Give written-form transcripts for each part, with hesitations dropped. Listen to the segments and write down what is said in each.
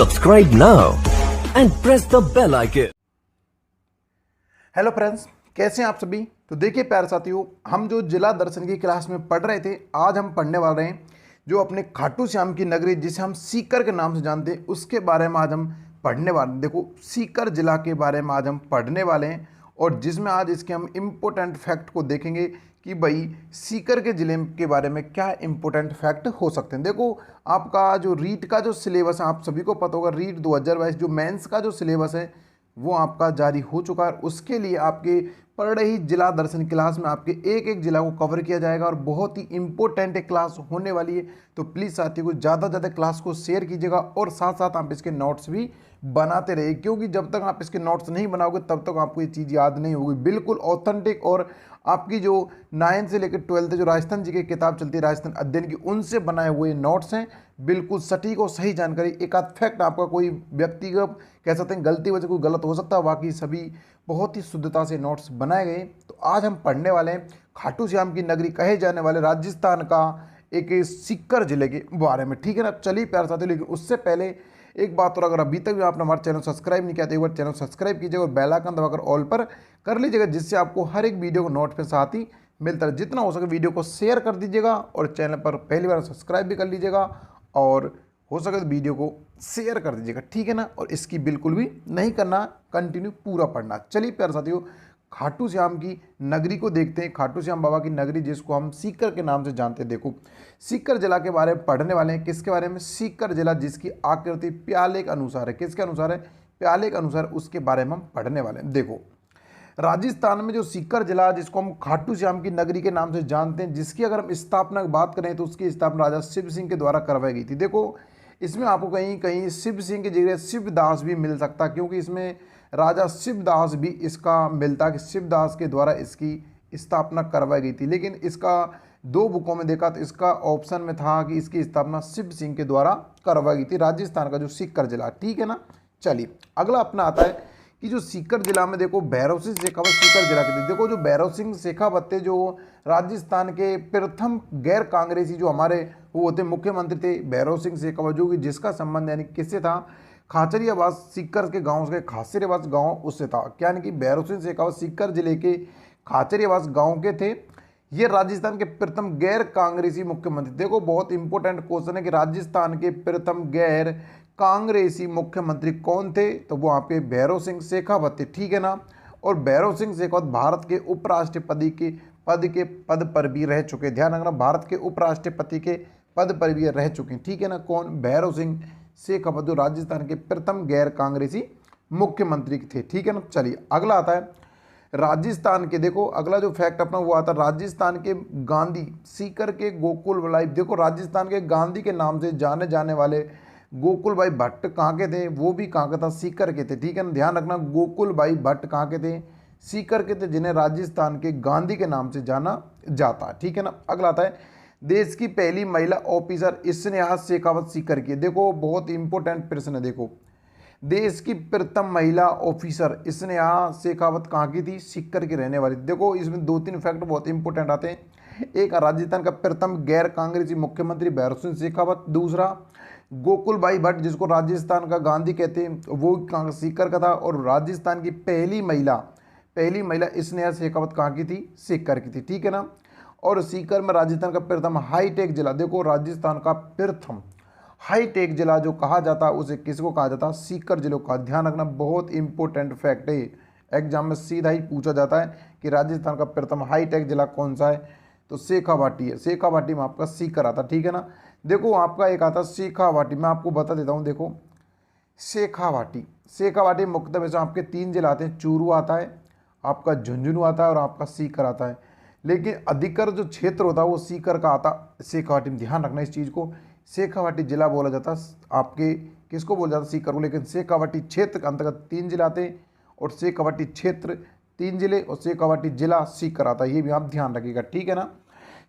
Subscribe now and press the bell icon. Hello friends, कैसे हैं आप सभी। तो देखिए प्यारे साथियों, हम जो जिला दर्शन की क्लास में पढ़ रहे थे, आज हम पढ़ने वाले हैं जो अपने खाटू श्याम की नगरी जिसे हम सीकर के नाम से जानते हैं, उसके बारे में आज हम पढ़ने वाले हैं। देखो, सीकर जिला के बारे में आज हम पढ़ने वाले हैं और जिसमें आज इसके हम इम्पोर्टेंट फैक्ट को देखेंगे कि भाई सीकर के ज़िले के बारे में क्या इम्पोर्टेंट फैक्ट हो सकते हैं। देखो, आपका जो रीट का जो सिलेबस है, आप सभी को पता होगा, रीट 2022 जो मेंस का जो सिलेबस है वो आपका जारी हो चुका है। उसके लिए आपके पढ़ रही जिला दर्शन क्लास में आपके एक एक जिला को कवर किया जाएगा और बहुत ही इंपॉर्टेंट एक क्लास होने वाली है। तो प्लीज़ साथियों को ज़्यादा से ज़्यादा क्लास को शेयर कीजिएगा और साथ साथ आप इसके नोट्स भी बनाते रहिए, क्योंकि जब तक आप इसके नोट्स नहीं बनाओगे तब तक आपको ये चीज़ याद नहीं होगी। बिल्कुल ऑथेंटिक और आपकी जो 9 से लेकर 12 जो राजस्थान जी की किताब चलती है राजस्थान अध्ययन की, उनसे बनाए हुए नोट्स हैं। बिल्कुल सटीक और सही जानकारी, एक आध फैक्ट आपका कोई व्यक्तिगत कह सकते हैं गलती वजह कोई गलत हो सकता है, बाकी सभी बहुत ही शुद्धता से नोट्स बनाए गए। तो आज हम पढ़ने वाले हैं खाटू श्याम की नगरी कहे जाने वाले राजस्थान का एक सीकर जिले के बारे में, ठीक है ना। चलिए प्यारे साथियों, लेकिन उससे पहले एक बात और, अगर अभी तक भी आपने हमारा चैनल सब्सक्राइब नहीं किया तो एक बार चैनल सब्सक्राइब कीजिएगा और बेल आइकन दबाकर ऑल पर कर लीजिएगा, जिससे आपको हर एक वीडियो को नोट पे साथ ही मिलता है। जितना हो सके वीडियो को शेयर कर दीजिएगा और चैनल पर पहली बार सब्सक्राइब भी कर लीजिएगा और हो सके तो वीडियो को शेयर कर दीजिएगा, ठीक है ना। और इसकी बिल्कुल भी नहीं करना, कंटिन्यू पूरा पढ़ना। चलिए प्यारे साथियों, खाटू श्याम की नगरी को देखते हैं। खाटू श्याम बाबा की नगरी जिसको हम सीकर के नाम से जानते हैं। देखो, सीकर जिला के बारे में पढ़ने वाले हैं। किसके बारे में? सीकर जिला जिसकी आकृति प्याले के अनुसार है। किसके अनुसार है? प्याले के अनुसार, उसके बारे में हम पढ़ने वाले हैं। देखो, राजस्थान में जो सीकर जिला जिसको हम खाटू श्याम की नगरी के नाम से जानते हैं, जिसकी अगर हम स्थापना की बात करें तो उसकी स्थापना राजा शिव सिंह के द्वारा करवाई गई थी। देखो, इसमें आपको कहीं कहीं शिव सिंह की जगह शिवदास भी मिल सकता, क्योंकि इसमें राजा शिवदास भी इसका मिलता कि शिवदास के द्वारा इसकी स्थापना करवाई गई थी। लेकिन इसका दो बुकों में देखा तो इसका ऑप्शन में था कि इसकी स्थापना शिव सिंह के द्वारा करवाई गई थी, राजस्थान का जो सीकर जिला, ठीक है ना। चलिए अगला अपना आता है कि जो सीकर जिला में देखो भैरव सिंह शेखावत सीकर जिला के थे। देखो, जो भैरव सिंह शेखावत थे जो राजस्थान के प्रथम गैर कांग्रेसी जो हमारे वो होते मुख्यमंत्री थे, भैरव सिंह शेखावत, जो कि जिसका संबंध यानी किससे था? खाचरियावास सीकर के गांव से, खाचरियावास गांव उससे था, क्या यानी कि भैरव सिंह शेखावत सीकर जिले के खाचरियावास गांव के थे। ये राजस्थान के प्रथम गैर कांग्रेसी मुख्यमंत्री। देखो, बहुत इंपॉर्टेंट क्वेश्चन है कि राजस्थान के प्रथम गैर कांग्रेसी मुख्यमंत्री कौन थे? तो वो आपके भैरव सिंह शेखावत थे, ठीक है ना। और भैरव सिंह शेखावत भारत के उपराष्ट्रपति के पद पर भी रह चुके। ध्यान रखना, भारत के उपराष्ट्रपति के पद पर भी रह चुके, ठीक है ना। कौन? भैरव सिंह शेखावत, जो राजस्थान के प्रथम गैर कांग्रेसी मुख्यमंत्री थे, ठीक है ना। चलिए अगला आता है राजस्थान के। देखो, अगला जो फैक्ट अपना वो आता है राजस्थान के गांधी, सीकर के गोकुल भाई। देखो, राजस्थान के गांधी के नाम से जाने जाने वाले गोकुल भाई भट्ट कहाँ के थे? वो भी कहाँ का था? सीकर के थे, ठीक है ना। ध्यान रखना, गोकुल भाई भट्ट कहाँ के थे? सीकर के थे, जिन्हें राजस्थान के गांधी के नाम से जाना जाता है, ठीक है ना। अगला आता है देश की पहली महिला ऑफिसर स्नेहा शेखावत सीकर की। देखो, बहुत इंपॉर्टेंट प्रश्न है। देखो, देश की प्रथम महिला ऑफिसर स्नेहा शेखावत कहाँ की थी? सीकर की रहने वाली। देखो, इसमें 2-3 फैक्ट बहुत इंपॉर्टेंट आते हैं। एक, राजस्थान का प्रथम गैर कांग्रेसी मुख्यमंत्री भैरव सिंह शेखावत। दूसरा, गोकुल भाई भट्ट जिसको राजस्थान का गांधी कहते हैं, वो सीकर का था। और राजस्थान की पहली महिला स्नेहा शेखावत कहाँ की थी? सीकर की थी, ठीक है ना। और सीकर में राजस्थान का प्रथम हाईटेक जिला। देखो, राजस्थान का प्रथम हाईटेक जिला जो कहा जाता है उसे किसको कहा जाता है? सीकर जिले को। ध्यान रखना, बहुत इंपॉर्टेंट फैक्ट है, एग्जाम में सीधा ही पूछा जाता है कि राजस्थान का प्रथम हाईटेक जिला कौन सा है? तो शेखावाटी है। शेखावाटी में आपका सीकर आता, ठीक है ना। देखो, आपका एक आता शेखावाटी, मैं आपको बता देता हूँ। देखो, शेखावाटी मुख्यतः वैसे आपके 3 जिला आते हैं, चूरू आता है, आपका झुंझुनू आता है और आपका सीकर आता है। लेकिन अधिकतर जो क्षेत्र होता है वो सीकर का आता शेखावाटी में। ध्यान रखना इस चीज़ को, शेखावाटी जिला बोला जाता आपके किसको बोला जाता? सीकर को। लेकिन शेखावाटी क्षेत्र के अंतर्गत 3 जिला आते हैं और शेखावाटी क्षेत्र 3 जिले और शेखावाटी जिला सीकर आता है, ये भी आप ध्यान रखिएगा, ठीक है ना।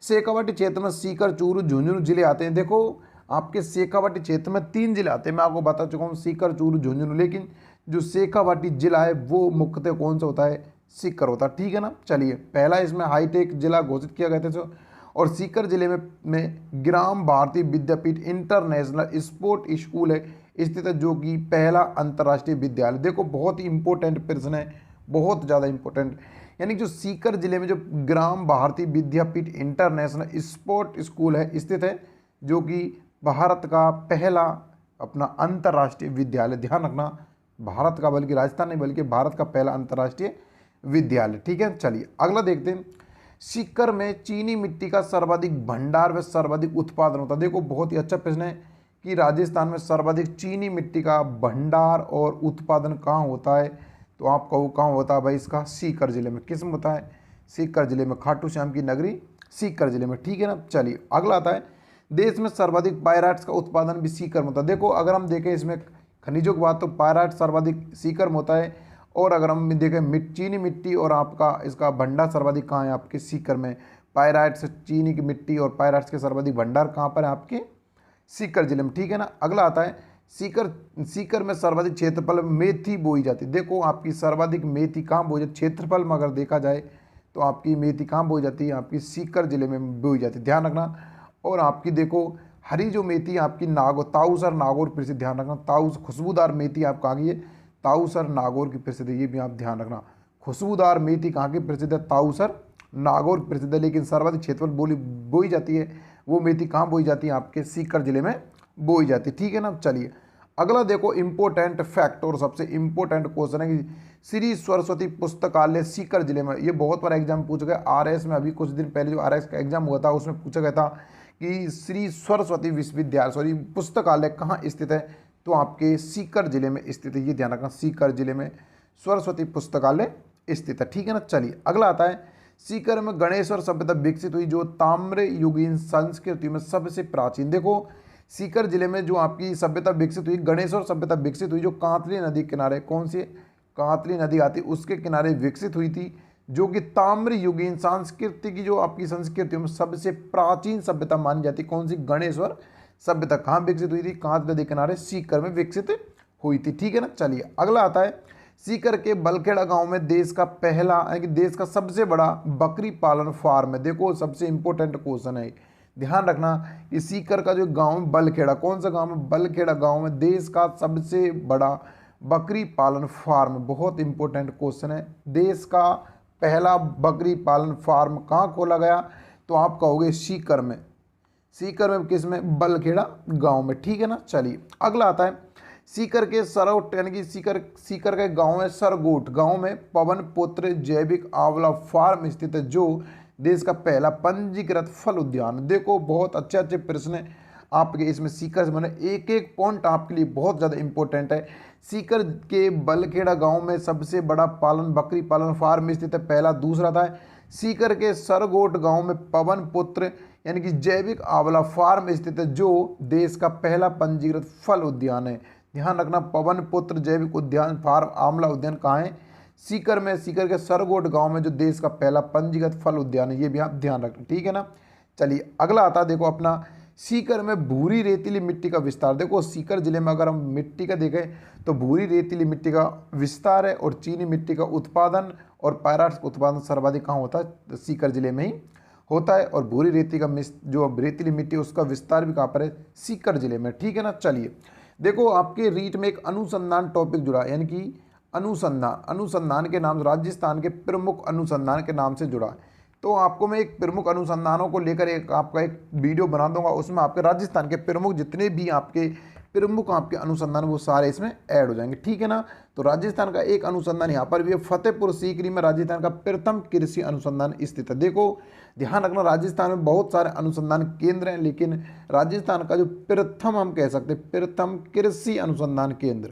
शेखावाटी क्षेत्र में सीकर, चूरू, झुंझुनू जिले आते हैं। देखो, आपके शेखावाटी क्षेत्र में 3 जिले आते हैं, मैं आपको बता चुका हूँ, सीकर, चूरू, झुंझुनू। लेकिन जो शेखावाटी जिला है वो मुख्यतः कौन सा होता है? सीकर होता है, ठीक है ना। चलिए, पहला इसमें हाईटेक जिला घोषित किया गया था और सीकर जिले में ग्राम Bharati Vidyapeeth international sport school है स्थित है, जो कि पहला अंतर्राष्ट्रीय विद्यालय। देखो बहुत ही इंपॉर्टेंट प्रश्न है, बहुत ज़्यादा इंपॉर्टेंट। यानी जो सीकर जिले में जो ग्राम Bharati Vidyapeeth international sport school है स्थित है, जो कि भारत का पहला अपना अंतर्राष्ट्रीय विद्यालय। ध्यान रखना, भारत का, बल्कि राजस्थान नहीं बल्कि भारत का पहला अंतर्राष्ट्रीय विद्यालय। ठीक है, चलिए अगला देखते हैं। सीकर में चीनी मिट्टी का सर्वाधिक भंडार व सर्वाधिक उत्पादन होता है। देखो बहुत ही अच्छा प्रश्न है कि राजस्थान में सर्वाधिक चीनी मिट्टी का भंडार और उत्पादन कहाँ होता है, तो आप कहो कहाँ होता है भाई, इसका सीकर जिले में। किस में होता है? सीकर जिले में, खाटू श्याम की नगरी सीकर जिले में। ठीक है ना, चलिए अगला आता है। देश में सर्वाधिक पायराइट्स का उत्पादन भी सीकर में होता है। देखो अगर हम देखें इसमें खनिजों की बात, तो पायराइट सर्वाधिक सीकर में होता है, और अगर हम देखें चीनी मिट्टी और आपका इसका भंडार सर्वाधिक कहाँ है, आपके सीकर में। पायराइट्स, चीनी की मिट्टी और पायराइट्स के सर्वाधिक भंडार कहाँ पर है, आपके सीकर जिले में। ठीक है ना, अगला आता है। सीकर में सर्वाधिक क्षेत्रफल में मेथी बोई जाती है। देखो आपकी सर्वाधिक मेथी कहाँ बोई जाती है, क्षेत्रफल में अगर देखा जाए तो आपकी मेथी कहाँ बोई जाती है, आपकी सीकर जिले में बोई जाती है। ध्यान रखना। और आपकी देखो हरी जो मेथी आपकी ताऊसर नागौर प्रसिद्ध। ध्यान रखना, ताऊस खुशबूदार मेथी आप कहाँ की है, ताऊसर नागौर की प्रसिद्ध है, ये भी आप ध्यान रखना। खुशबूदार मेथी कहाँ की प्रसिद्ध है, ताऊसर नागौर प्रसिद्ध है। लेकिन सर्वाधिक क्षेत्रफल बोई जाती है, वो मेथी कहाँ बोई जाती है, आपके सीकर जिले में बोई जाती है। ठीक है ना, चलिए अगला देखो इंपॉर्टेंट फैक्ट और सबसे इंपॉर्टेंट क्वेश्चन है कि श्री सरस्वती पुस्तकालय सीकर जिले में। ये बहुत बार एग्जाम पूछा गया, आरएस में अभी कुछ दिन पहले जो आरएस का एग्जाम हुआ था उसमें पूछा गया था कि श्री सरस्वती विश्वविद्यालय पुस्तकालय कहाँ स्थित है, तो आपके सीकर जिले में स्थित है। ये ध्यान रखना, सीकर जिले में सरस्वती पुस्तकालय स्थित है। ठीक है ना, चलिए अगला आता है। सीकर में गणेश्वर सभ्यता विकसित हुई, जो ताम्र युगीन संस्कृति में सबसे प्राचीन। देखो सीकर जिले में जो आपकी सभ्यता विकसित हुई, गणेश्वर सभ्यता विकसित हुई, जो कांतली नदी किनारे, कौन सी कांतली नदी आती उसके किनारे विकसित हुई थी, जो कि ताम्र युगीन संस्कृति की जो आपकी संस्कृतियों में सबसे प्राचीन सभ्यता मानी जाती। कौन सी? गणेश्वर सभ्यता। कहाँ विकसित हुई थी? कांत नदी किनारे सीकर में विकसित हुई थी। ठीक है ना, चलिए अगला आता है। सीकर के बलखेड़ा गांव में देश का पहला यानी कि देश का सबसे बड़ा बकरी पालन फार्म है। देखो सबसे इंपॉर्टेंट क्वेश्चन है, ध्यान रखना कि सीकर का जो गांव है बलखेड़ा, कौन सा गांव है? बलखेड़ा गांव में देश का सबसे बड़ा बकरी पालन फार्म। बहुत इंपॉर्टेंट क्वेश्चन है, देश का पहला बकरी पालन फार्म कहाँ खोला गया, तो आप कहोगे सीकर में। सीकर में किस में? बलखेड़ा गांव में। ठीक है ना, चलिए अगला आता है। सीकर के सरौट यानी कि सीकर के गांव है सरगोट गांव में पवन पुत्र जैविक आंवला फार्म स्थित है, जो देश का पहला पंजीकृत फल उद्यान। देखो बहुत अच्छे अच्छे प्रश्न है आपके इसमें सीकर से, मैंने एक एक पॉइंट आपके लिए बहुत ज़्यादा इंपॉर्टेंट है। सीकर के बलखेड़ा गांव में सबसे बड़ा बकरी पालन फार्म स्थित है, पहला। दूसरा था सीकर के सरगोट गांव में पवन पुत्र यानी कि जैविक आंवला फार्म स्थित है, जो देश का पहला पंजीकृत फल उद्यान है। ध्यान रखना, पवन पुत्र जैविक उद्यान फार्म आंवला उद्यान कहाँ है? सीकर में। सीकर के सरगोट गांव में जो देश का पहला पंजीकृत फल उद्यान है, ये भी आप ध्यान रखना। ठीक है ना, चलिए अगला आता है। देखो अपना सीकर में भूरी रेतीली मिट्टी का विस्तार। देखो सीकर जिले में अगर हम मिट्टी का देखें तो भूरी रेतीली मिट्टी का विस्तार है, और चीनी मिट्टी का उत्पादन और पायराइट्स का उत्पादन सर्वाधिक कहाँ होता है? तो सीकर जिले में ही होता है। और भूरी रेती का जो रेतीली मिट्टी उसका विस्तार भी कहाँ पर है? सीकर जिले में। ठीक है ना, चलिए देखो आपके रीट में एक अनुसंधान टॉपिक जुड़ा, यानी कि अनुसंधान के नाम, राजस्थान के प्रमुख अनुसंधान के नाम से जुड़ा। तो आपको मैं एक प्रमुख अनुसंधानों को लेकर आपका एक वीडियो बना दूंगा, उसमें आपके राजस्थान के प्रमुख जितने भी आपके प्रमुख आपके अनुसंधान वो सारे इसमें ऐड हो जाएंगे। ठीक है ना, तो राजस्थान का एक अनुसंधान यहाँ पर भी है, फतेहपुर सीकरी में राजस्थान का प्रथम कृषि अनुसंधान स्थित है। देखो ध्यान रखना, राजस्थान में बहुत सारे अनुसंधान केंद्र हैं, लेकिन राजस्थान का जो प्रथम हम कह सकते हैं प्रथम कृषि अनुसंधान केंद्र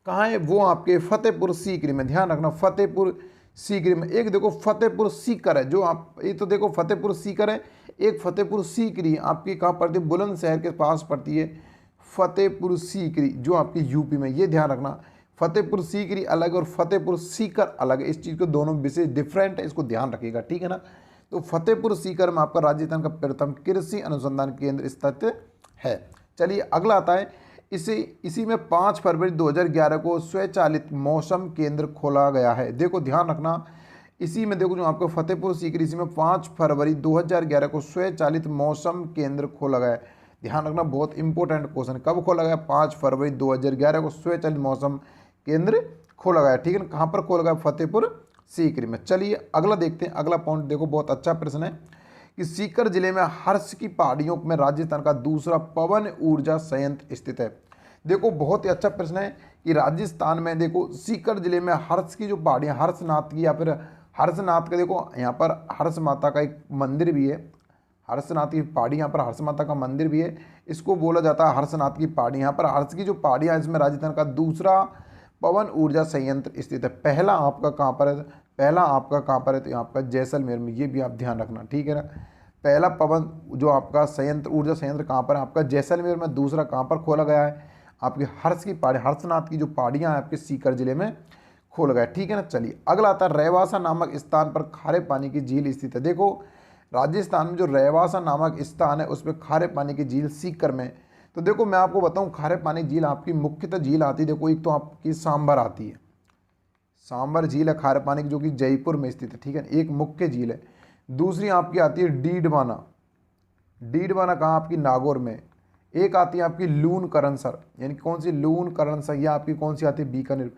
कहाँ है? वो आपके फतेहपुर सीकरी में। ध्यान रखना, फतेहपुर सीकरी में। एक देखो फतेहपुर सीकर है, जो आप ये तो देखो फतेहपुर सीकर है, एक फतेहपुर सीकरी आपकी कहाँ पड़ती है? बुलंदशहर के पास पड़ती है फतेहपुर सीकरी, जो आपकी यूपी में। ये ध्यान रखना, फतेहपुर सीकरी अलग और फतेहपुर सीकर अलग है। इस चीज़ को दोनों विशेष डिफरेंट है, इसको ध्यान रखिएगा। ठीक है ना, तो फतेहपुर सीकर में आपका राजस्थान का प्रथम कृषि अनुसंधान केंद्र स्थित है। चलिए अगला आता है। इसी में 5 फरवरी 2011 को स्वचालित मौसम केंद्र खोला गया है। देखो ध्यान रखना, इसी में देखो जो आपको फतेहपुर सीकरी, इसी में 5 फरवरी 2011 को स्वचालित मौसम केंद्र खोला गया है। ध्यान रखना, बहुत इंपॉर्टेंट क्वेश्चन, कब खोला गया? 5 फरवरी 2011 को स्वचालित मौसम केंद्र खोला गया, ठीक है ना। कहाँ पर खोला गया? फतेहपुर सीकरी में। चलिए अगला देखते हैं। अगला पॉइंट देखो, बहुत अच्छा प्रश्न है कि सीकर जिले में हर्ष की पहाड़ियों में राजस्थान का दूसरा पवन ऊर्जा संयंत्र स्थित है। देखो बहुत ही अच्छा प्रश्न है कि राजस्थान में देखो सीकर जिले में हर्ष की जो पहाड़ियाँ, हर्षनाथ की या फिर हर्षनाथ का, देखो यहाँ पर हर्ष माता का एक मंदिर भी है, हर्षनाथ की पहाड़ी, यहाँ पर हर्ष माता का मंदिर भी है, इसको बोला जाता है हर्षनाथ की पहाड़ी। यहाँ पर हर्ष की जो पहाड़ियाँ, इसमें राजस्थान का दूसरा पवन ऊर्जा संयंत्र स्थित है। पहला आपका कहाँ पर है? पहला आपका कहाँ पर है? तो आपका जैसलमेर में, ये भी आप ध्यान रखना, ठीक है ना। पहला पवन जो आपका संयंत्र, ऊर्जा संयंत्र कहाँ पर है? आपका जैसलमेर में। दूसरा कहाँ पर खोला गया है? आपके हर्ष की पहाड़ी, हर्षनाथ की जो पहाड़ियाँ हैं आपके सीकर जिले में खोला गया, ठीक है ना। चलिए अगला आता है, रैवासा नामक स्थान पर खारे पानी की झील स्थित है। देखो राजस्थान में जो रैवासा नामक स्थान है उसमें खारे पानी की झील सीकर में। तो देखो मैं आपको बताऊं, खारे पानी झील आपकी मुख्यतः झील आती है, देखो एक तो आपकी सांबर आती है, सांबर झील है खारे पानी की, जो कि जयपुर में स्थित है, ठीक है, एक मुख्य झील है। दूसरी आपकी आती है डीडवाना, डीडवाना कहाँ? आपकी नागौर में। एक आती है आपकी लून करनसर, यानी कौन सी? लून करनसर, यह आपकी कौन सी आती है? बीकानेर।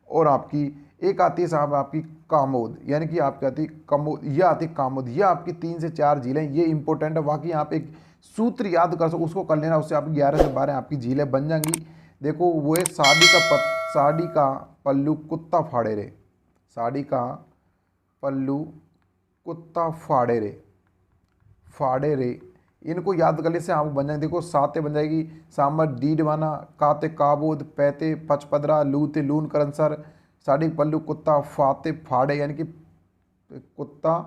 और आपकी एक आती है साहब आपकी कामोद, यानी कि आपकी आती है कमोद, यह आती है कामोद। यह आपकी 3 से 4 झीलें, ये इंपॉर्टेंट है। बाकी आप एक सूत्र याद कर सको, उसको कर लेना, उससे आप 11 से 12 आपकी झीलें बन जाएंगी। देखो वो है साड़ी का पल्लू कुत्ता फाड़े रे, साड़ी का पल्लू कुत्ता फाड़े रे, फाड़े रे, इनको याद करने से आप बन जाएंगे। देखो साते बन जाएगी सांबर डीडवाना, काते काबोद, पैते पचपदरा, लूते लून करनसर, साड़ी पल्लू कुत्ता फाते फाड़े, यानी कि कुत्ता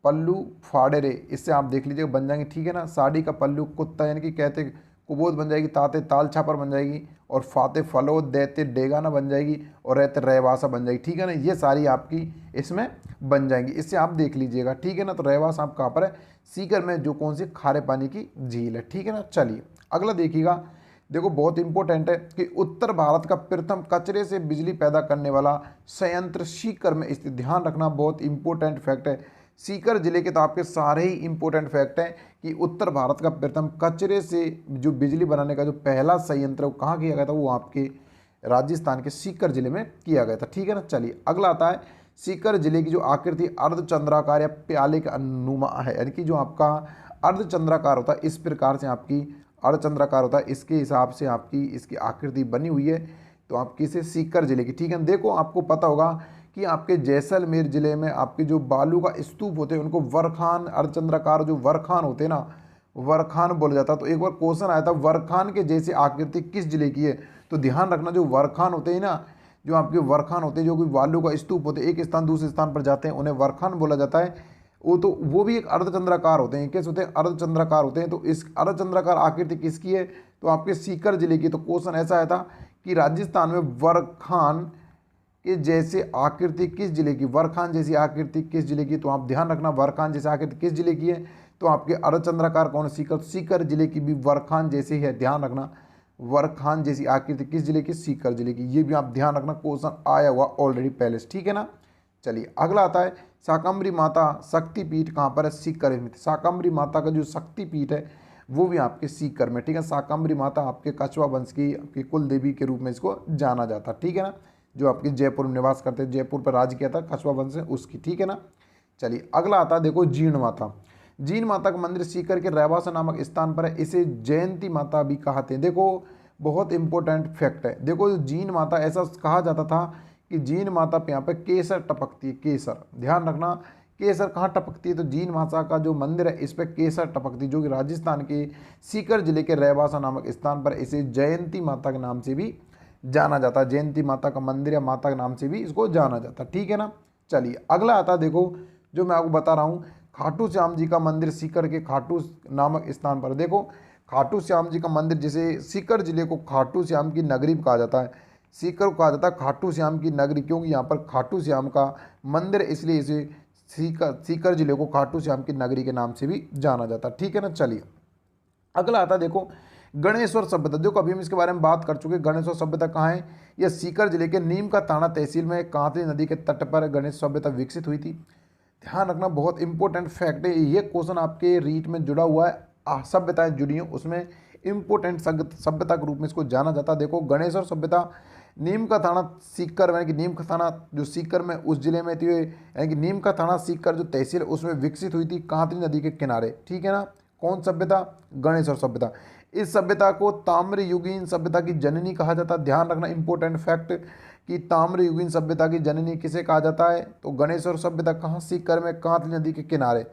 पल्लू फाड़े रे, इससे आप देख लीजिए बन जाएंगे, ठीक है ना। साड़ी का पल्लू कुत्ता, यानी कि कहते कुबोद बन जाएगी, ताते ताल छापर बन जाएगी, और फाते फलोद, देते डेगाना बन जाएगी, और रहते रहवासा बन जाएगी, ठीक है ना। ये सारी आपकी इसमें बन जाएंगी, इससे आप देख लीजिएगा, ठीक है ना। तो रहवासा आप कहाँ पर है? सीकर में, जो कौन सी? खारे पानी की झील है, ठीक है ना। चलिए अगला देखिएगा, देखो बहुत इंपॉर्टेंट है कि उत्तर भारत का प्रथम कचरे से बिजली पैदा करने वाला संयंत्र सीकर में स्थित। ध्यान रखना, बहुत इंपॉर्टेंट फैक्ट है। सीकर जिले के तो आपके सारे ही इंपॉर्टेंट फैक्ट हैं कि उत्तर भारत का प्रथम कचरे से जो बिजली बनाने का जो पहला संयंत्र वो कहाँ किया गया था? वो आपके राजस्थान के सीकर जिले में किया गया था, ठीक है ना। चलिए अगला आता है, सीकर जिले की जो आकृति अर्धचंद्राकार या प्याले का अनुमा है, यानी कि जो आपका अर्धचंद्राकार होता है, इस प्रकार से आपकी अर्धचंद्राकार होता है, इसके हिसाब से आपकी इसकी आकृति बनी हुई है। तो आपकी से सीकर जिले की, ठीक है। देखो आपको पता होगा कि आपके जैसलमेर जिले में आपके जो बालू का स्तूप होते हैं उनको वरखान, अर्धचंद्राकार जो वरखान होते हैं ना, वरखान बोला जाता है। तो एक बार क्वेश्चन आया था, वरखान के जैसे आकृति किस जिले की है? तो ध्यान रखना, जो वरखान होते हैं ना, जो आपके वरखान होते हैं, जो कि बालू का स्तूप होते हैं, एक स्थान दूसरे स्थान पर जाते हैं, उन्हें वरखान बोला जाता है। वो भी एक अर्धचंद्राकार होते हैं। कैसे होते हैं? अर्धचंद्राकार होते हैं। तो इस अर्धचंद्राकार आकृति किसकी है? तो आपके सीकर जिले की। तो क्वेश्चन ऐसा आया था कि राजस्थान में वरखान के जैसे आकृति किस जिले की? वरखान जैसी आकृति किस जिले की? तो आप ध्यान रखना, वरखान जैसी आकृति किस जिले की है? तो आपके अर्धचंद्राकार कौन? सीकर। सीकर जिले की भी वरखान जैसी है, ध्यान रखना, वरखान जैसी आकृति किस जिले की? सीकर जिले की। ये भी आप ध्यान रखना, क्वेश्चन आया हुआ ऑलरेडी पहले से, ठीक है ना। चलिए अगला आता है, शाकंभरी माता शक्तिपीठ कहाँ पर है? सीकर में। शाकंभरी माता का जो शक्तिपीठ है वो भी आपके सीकर में, ठीक है। शाकंभरी माता आपके कछवा वंश की आपकी कुल देवी के रूप में इसको जाना जाता, ठीक है ना। जो आपके जयपुर में निवास करते हैं, जयपुर पर राज किया था कछवा वंश है उसकी, ठीक है ना। चलिए अगला आता है, देखो जीर्ण माता। जीर्ण माता का मंदिर सीकर के रैवासा नामक स्थान पर है। इसे जयंती माता भी कहते हैं। देखो बहुत इंपॉर्टेंट फैक्ट है। देखो जीर्ण माता, ऐसा कहा जाता था कि जीर्ण माता पे यहाँ पे केसर टपकती है, केसर। ध्यान रखना, केसर कहाँ टपकती है? तो जीर्ण माता का जो मंदिर है इस पर केसर टपकती है, जो कि राजस्थान के सीकर जिले के रैवासा नामक स्थान पर। इसे जयंती माता के नाम से भी जाना जाता है। जयंती माता का मंदिर या माता के नाम से भी इसको जाना जाता है, ठीक है ना। चलिए अगला आता है, देखो जो मैं आपको बता रहा हूँ, खाटू श्याम जी का मंदिर सीकर के खाटू नामक स्थान पर। देखो खाटू श्याम जी का मंदिर, जैसे सीकर जिले को खाटू श्याम की नगरी कहा जाता है, सीकर को कहा जाता है खाटू श्याम की नगरी, क्योंकि यहाँ पर खाटू श्याम का मंदिर, इसलिए इसे सीकर जिले को खाटू श्याम की नगरी के नाम से भी जाना जाता है, ठीक है ना। चलिए अगला आता है, देखो गणेश्वर सभ्यता। जो कभी हम इसके बारे में बात कर चुके। गणेश्वर सभ्यता कहाँ है? यह सीकर जिले के नीम का ताना तहसील में कांतली नदी के तट पर गणेश सभ्यता विकसित हुई थी। ध्यान रखना, बहुत इंपॉर्टेंट फैक्ट है ये। क्वेश्चन आपके रीट में जुड़ा हुआ है, सभ्यताएं जुड़ी हैं उसमें, इंपॉर्टेंट सभ्यता के रूप में इसको जाना जाता है। देखो गणेश्वर सभ्यता नीम का थाना सीकर, यानी कि नीम का थाना जो सीकर में उस जिले में थी, यानी कि नीम का थाना सीकर जो तहसील उसमें विकसित हुई थी कांतली नदी के किनारे, ठीक है ना। कौन सभ्यता? गणेश्वर सभ्यता। इस सभ्यता को ताम्रयुगीन सभ्यता की जननी कहा जाता है। ध्यान रखना इंपॉर्टेंट फैक्ट कि ताम्रयुगीन सभ्यता की जननी किसे कहा जाता है? तो गणेश्वर सभ्यता। कहाँ? सीकर में कांतली नदी के किनारे।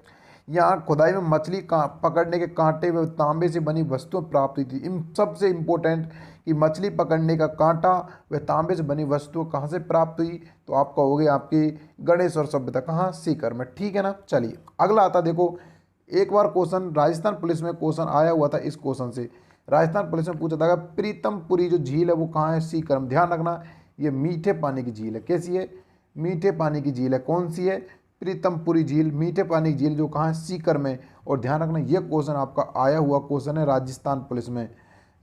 यहाँ खुदाई में मछली पकड़ने के कांटे व तांबे से बनी वस्तुएं प्राप्त हुई थी। इन सबसे इम्पोर्टेंट कि मछली पकड़ने का कांटा व तांबे से बनी वस्तुएं कहाँ से प्राप्त हुई? तो आपका हो गया आपकी गणेश्वर सभ्यता। कहाँ? सीकर में, ठीक है ना। चलिए अगला आता, देखो एक बार क्वेश्चन राजस्थान पुलिस में क्वेश्चन आया हुआ था। इस क्वेश्चन से राजस्थान पुलिस में पूछा था प्रीतमपुरी जो झील है वो कहाँ है? सीकर में। ध्यान रखना ये मीठे पानी की झील है। कैसी है? मीठे पानी की झील है। कौन सी है? प्रीतमपुरी झील, मीठे पानी की झील जो कहाँ है? सीकर में। और ध्यान रखना ये क्वेश्चन आपका आया हुआ क्वेश्चन है राजस्थान पुलिस में।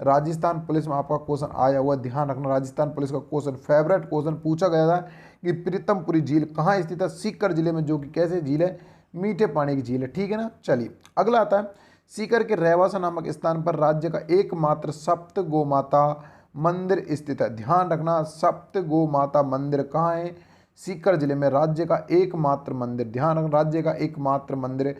राजस्थान पुलिस में आपका क्वेश्चन आया हुआ, ध्यान रखना राजस्थान पुलिस का क्वेश्चन फेवरेट क्वेश्चन पूछा गया था कि प्रीतमपुरी झील कहाँ स्थित है? सीकर जिले में, जो कि कैसे झील है? मीठे पानी की झील है, ठीक है ना। चलिए अगला आता है, सीकर के रहवासा नामक स्थान पर राज्य का एकमात्र सप्त गो माता मंदिर स्थित है। ध्यान रखना सप्त गो माता मंदिर कहाँ है? सीकर जिले में। राज्य का एकमात्र मंदिर, ध्यान रखना राज्य का एकमात्र मंदिर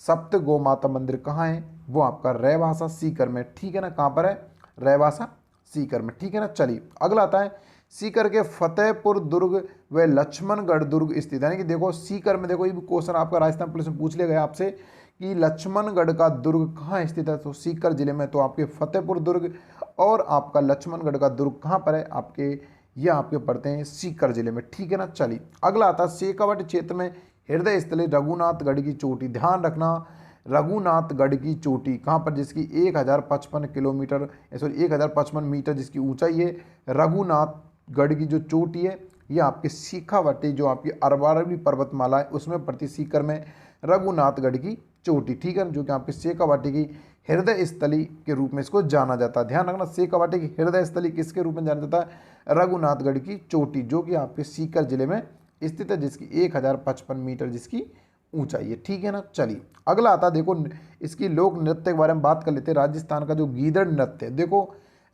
सप्त गो माता मंदिर कहाँ है? वो आपका रहवासा सीकर में, ठीक है ना। कहाँ पर है? रहवासा सीकर में, ठीक है ना। चलिए अगला आता है, सीकर के फतेहपुर दुर्ग व लक्ष्मणगढ़ दुर्ग स्थित है। यानी कि देखो सीकर में, देखो ये भी क्वेश्चन आपका राजस्थान पुलिस में पूछ लिया गया आपसे कि लक्ष्मणगढ़ का दुर्ग कहाँ स्थित है? तो सीकर जिले में। तो आपके फतेहपुर दुर्ग और आपका लक्ष्मणगढ़ का दुर्ग कहाँ पर है? आपके ये आपके पड़ते हैं सीकर जिले में, ठीक है ना। चलिए अगला आता है, शेखावाटी क्षेत्र में हृदय स्थली रघुनाथगढ़ की चोटी। ध्यान रखना रघुनाथगढ़ की चोटी कहाँ पर? जिसकी 1055 किलोमीटर, सॉरी 1055 मीटर जिसकी ऊंचाई है। रघुनाथगढ़ की जो चोटी है ये आपके शेखावाटी जो आपकी अरवली पर्वतमाला है उसमें पड़ती, सीकर में रघुनाथगढ़ की चोटी, ठीक है, जो कि आपके शेखावाटी की हृदय स्थली के रूप में इसको जाना जाता है। ध्यान रखना शेखावाटी की हृदय स्थली किसके रूप में जाना जाता है? रघुनाथगढ़ की चोटी, जो कि आपके सीकर जिले में स्थित है, जिसकी 1055 मीटर जिसकी ऊंचाई है, ठीक है ना। चलिए अगला आता है, देखो इसकी लोक नृत्य के बारे में बात कर लेते हैं। राजस्थान का जो गीदड़ नृत्य, देखो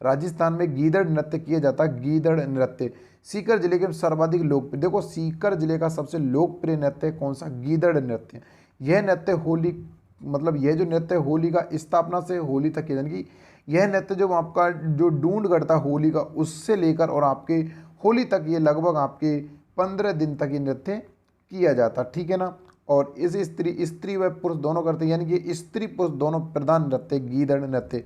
राजस्थान में गीदड़ नृत्य किया जाता है। गीदड़ नृत्य सीकर जिले के सर्वाधिक लोकप्रिय, देखो सीकर जिले का सबसे लोकप्रिय नृत्य कौन सा? गीदड़ नृत्य। यह नृत्य होली, मतलब यह जो नृत्य होली का स्थापना से होली तक किया, यानी कि यह नृत्य जो आपका जो ढूंढ करता होली का उससे लेकर और आपके होली तक ये लगभग आपके 15 दिन तक ये नृत्य किया जाता, ठीक है ना। और इस स्त्री व पुरुष दोनों करते हैं, यानी कि स्त्री पुरुष दोनों प्रधान नृत्य गीदड़ नृत्य।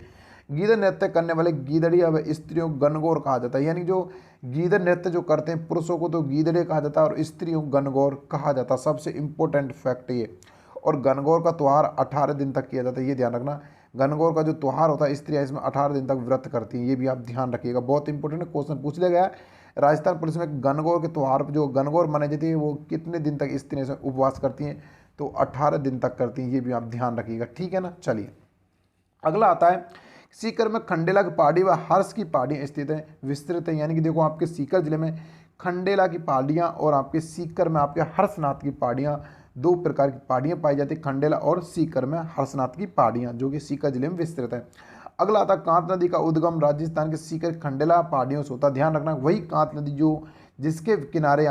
गीदड़ नृत्य करने वाले गीदड़िया व स्त्रियों को गणगौर कहा जाता है। यानी जो गीदड़ नृत्य जो करते हैं पुरुषों को तो गीदड़े कहा जाता है और स्त्रियों को गणगौर कहा जाता है। सबसे इंपॉर्टेंट फैक्ट ये। और गणगौर का त्यौहार 18 दिन तक किया जाता है, ये ध्यान रखना। गणगौर का जो त्यौहार होता है स्त्रियाँ इसमें 18 दिन तक व्रत करती हैं, ये भी आप ध्यान रखिएगा, बहुत इंपॉर्टेंट क्वेश्चन पूछ लिया गया है। राजस्थान पुलिस में गणगौर के त्यौहार पर जो गणगौर मनाई जाती है वो कितने दिन तक स्त्रियाँ इसमें उपवास करती हैं? तो 18 दिन तक करती हैं, ये भी आप ध्यान रखिएगा, ठीक है ना। चलिए अगला आता है, सीकर में खंडेला की पहाड़ी व हर्ष की पहाड़ियाँ स्थित हैं, विस्तृत है। यानी कि देखो आपके सीकर जिले में खंडेला की पहाड़ियाँ और आपके सीकर में आपके हर्षनाथ की पहाड़ियाँ, दो प्रकार की पहाड़ियाँ पाई जाती है, खंडेला और सीकर में हर्षनाथ की पहाड़ियाँ, जो कि सीकर जिले में विस्तृत है। अगला आता कांत नदी का उद्गम राजस्थान के सीकर खंडेला पहाड़ियों से होता है। ध्यान रखना वही कांत नदी जो जिसके किनारे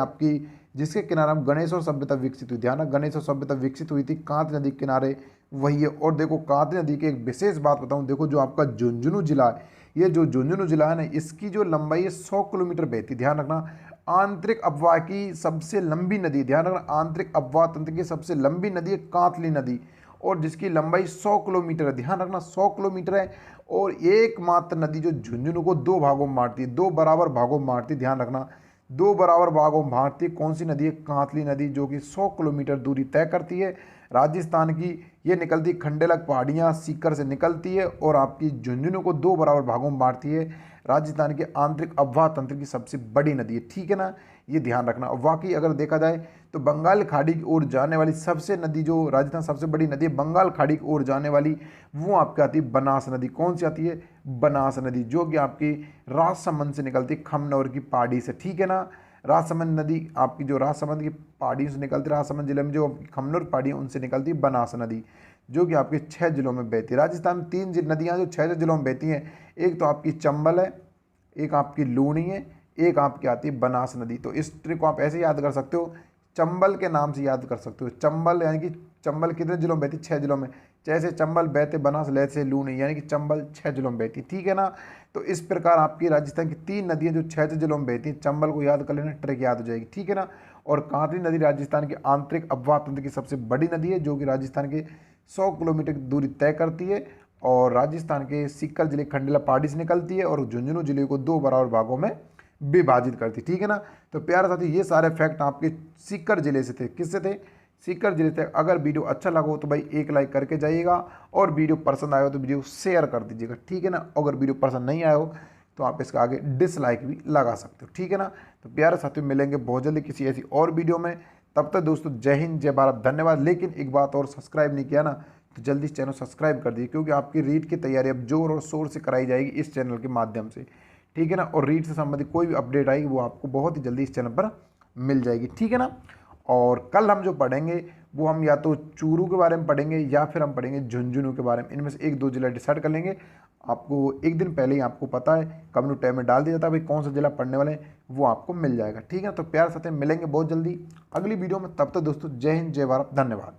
हम गणेश्वर सभ्यता विकसित हुई। ध्यान रखना गणेश्वर सभ्यता विकसित हुई थी कांत नदी के किनारे वही है। और देखो कांत नदी की एक विशेष बात बताऊं, देखो जो आपका झुंझुनू जिला है, ये जो झुंझुनू जिला है ना, इसकी जो लंबाई है 100 किलोमीटर बहती। ध्यान रखना आंतरिक अफवाह की सबसे लंबी नदी, ध्यान रखना आंतरिक अफवाह तंत्र की सबसे लंबी नदी है कांतली नदी, और जिसकी लंबाई 100 किलोमीटर है। ध्यान रखना 100 किलोमीटर है। और एकमात्र नदी जो झुंझुनू को दो भागों में बांटती है, दो बराबर भागों में बांटती है। ध्यान रखना दो बराबर भागों में बांटती है। कौन सी नदी है? कांतली नदी, जो कि 100 किलोमीटर दूरी तय करती है राजस्थान की। ये निकलती खंडेला पहाड़ियाँ सीकर से निकलती है और आपकी झुंझुनू को दो बराबर भागों में बांटती है। राजस्थान के आंतरिक अफवाह तंत्र की सबसे बड़ी नदी है, ठीक है ना, ये ध्यान रखना। वाकई अगर देखा जाए तो बंगाल खाड़ी की ओर जाने वाली सबसे नदी जो राजस्थान सबसे बड़ी नदी है बंगाल खाड़ी की ओर जाने वाली, वो आपकी आती है बनास नदी। कौन सी आती है? बनास नदी, जो कि आपकी राजसमंद से निकलती है खमनौर की पहाड़ी से, ठीक है ना। राजसमंद नदी आपकी जो राजसमंद की पहाड़ियों से निकलती है, राजसमंद जिले में जो खमनोर पहाड़ियाँ उनसे निकलती है बनास नदी, जो कि आपके 6 जिलों में बहती है। राजस्थान में 3 नदियाँ जो 6 जिलों में बहती हैं, एक तो आपकी चंबल है, एक आपकी लूणी है, एक आपकी आती है बनास नदी। तो इस ट्रिक को आप ऐसे याद कर सकते हो, चंबल के नाम से याद कर सकते हो। चंबल यानी कि चंबल कितने जिलों में बहती? 6 जिलों में। जैसे चंबल बहते बनास लहसे लूणी, यानी कि चंबल 6 जिलों में बहती, ठीक है ना। तो इस प्रकार आपकी राजस्थान की 3 नदियां जो 6 जिलों में बहती हैं, चंबल को याद कर लेना, ट्रिक याद हो जाएगी, ठीक है ना। और कांकरी नदी राजस्थान के आंतरिक अफवाह तंत्र की सबसे बड़ी नदी है, जो कि राजस्थान के 100 किलोमीटर की दूरी तय करती है और राजस्थान के सीकर जिले खंडेला पहाड़ी से निकलती है और झुंझुनू जिले को 2 बराबर भागों में विभाजित करती, ठीक है ना। तो प्यारे साथी, ये सारे फैक्ट आपके सीकर जिले से थे। किससे थे? सीकर जिले से। अगर वीडियो अच्छा लगा हो तो भाई एक लाइक करके जाइएगा और वीडियो पसंद आया हो तो वीडियो शेयर कर दीजिएगा, ठीक है ना। अगर वीडियो पसंद नहीं आया हो तो आप इसका आगे डिसलाइक भी लगा सकते हो, ठीक है ना। तो प्यारे साथियों, मिलेंगे बहुत जल्दी किसी ऐसी और वीडियो में। तब तक दोस्तों, जय हिंद, जय भारत, धन्यवाद। लेकिन एक बात और, सब्सक्राइब नहीं किया ना तो जल्दी इस चैनल सब्सक्राइब कर दीजिए, क्योंकि आपकी रीट की तैयारी अब जोर और शोर से कराई जाएगी इस चैनल के माध्यम से, ठीक है ना। और रीट से संबंधित कोई भी अपडेट आएगी वो आपको बहुत ही जल्दी इस चैनल पर मिल जाएगी, ठीक है ना। और कल हम जो पढ़ेंगे वो हम या तो चूरू के बारे में पढ़ेंगे या फिर हम पढ़ेंगे झुंझुनू के बारे में। इनमें से 1-2 जिला डिसाइड कर लेंगे। आपको एक दिन पहले ही आपको पता है, कम्युनिटी टैब में डाल दिया जाता है भाई कौन सा जिला पढ़ने वाले हैं, वो आपको मिल जाएगा, ठीक है। तो प्यार साथ मिलेंगे बहुत जल्दी अगली वीडियो में। तब तक दोस्तों, जय हिंद, जय भारत, धन्यवाद।